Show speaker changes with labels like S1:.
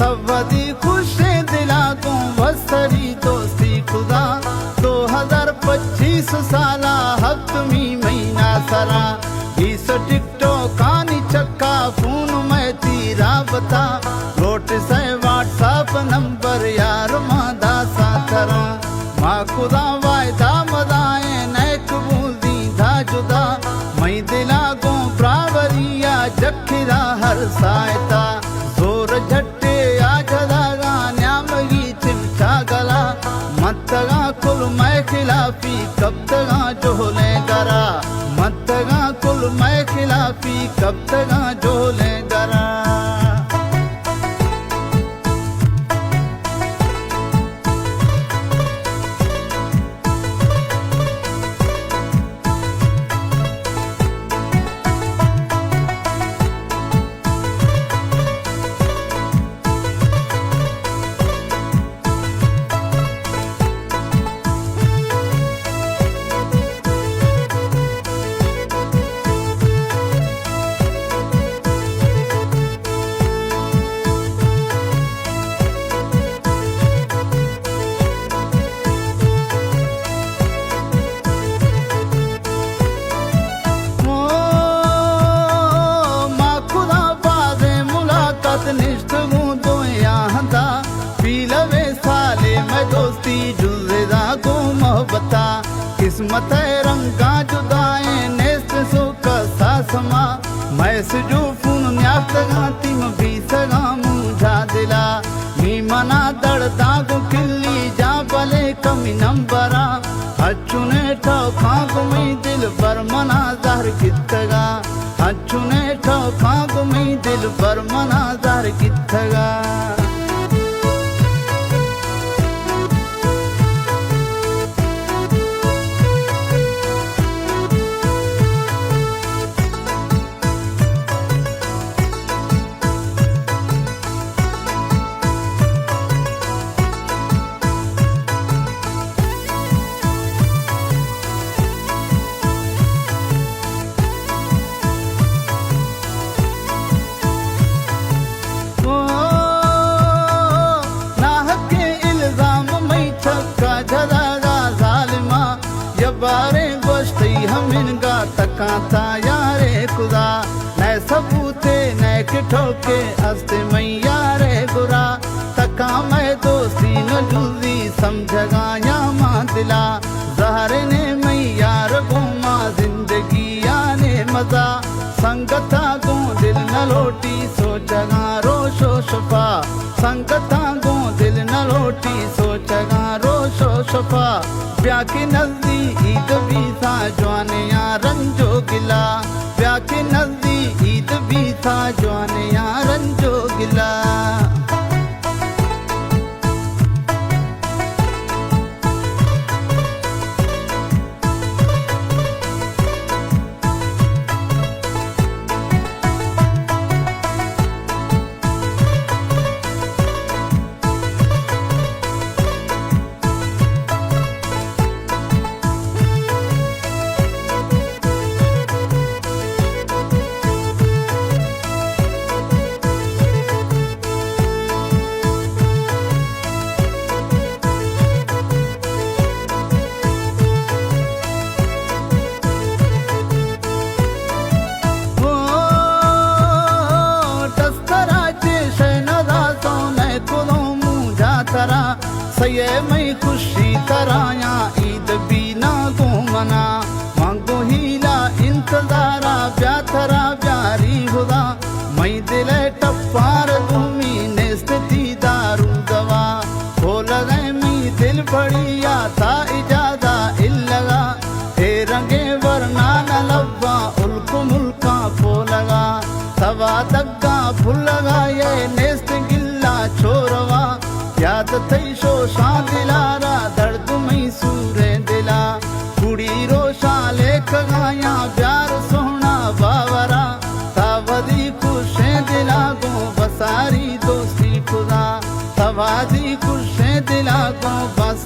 S1: सवदी खुशी दिला को वसरी दोस्ती खुदा 2025 साला हफ्त मी महीना सरा 20 टिकटॉक कानी चक्का फोन में तीरा बता लोट से व्हाट्सएप नंबर यार मादा साथरा माँ खुदा वायदा मदाए नैक बूंदी धा जुदा मई दिला गो प्रावरिया जखिरा हर सायता जोर झट्टे आजदागा न्यामगी चिमचा गला मतगा कुल मैं खिलाफी कब तगा जोले गरा मतगा कुल मैं खिलाफी कब तगा जोले गरा दोस्ती जुजेदा को मोहब्बता किस्मत रंगा जुदाए नेस्त सुख सासमा मैं सजू फून न्याफ्त गाती में भी सगा मुझा दिला मी मना दर्दा को किल्ली जा बले कमी नंबरा अच्छुने ठोखा को मैं दिल पर मना जहर कितगा अच्छुने ठोखा को मैं दिल पर मना जहर कितगा बारे गोश्ती हमिनगा तकाता यारे खुदा नए सबूते नए ठोके हस्ते मैं यारे गुरा तका मैं दोस्ती न जुदी समझगा या मां दिला जहरे ने मैं यार घूमा जिंदगी आने मजा संगता गो दिल न लोटी सोचगा रोशो शफा संगता गो दिल न लोटी सोचगा रोशो शफा ब्याह के नजदीक ईद भी था जवाने रंजो गिला ब्याह के नजदीक ईद भी था जवाने रंजो गिला सये मैं खुशी कराया ईद भी ना गो मना मांगो हीला इंतजारा ब्याथरा प्यारी खुदा मैं दिले टप्पार घूमी नेस्ती दारू दवा हो लगे मैं दिल बढ़िया था इजादा इल्लगा हे रंगे वरना न लब्बा उल्को मुल्का फो लगा तवा दग्गा फुल लगा ये नेस्त गिल्ला छोरवा याद थई शोशा दिलारा दर्द में सूरे दिला कुड़ी रोशा लेख गाया प्यार सोना बावरा तावदी खुशे दिला गो बसारी दोस्ती खुदा तवादी खुशे दिला गो बस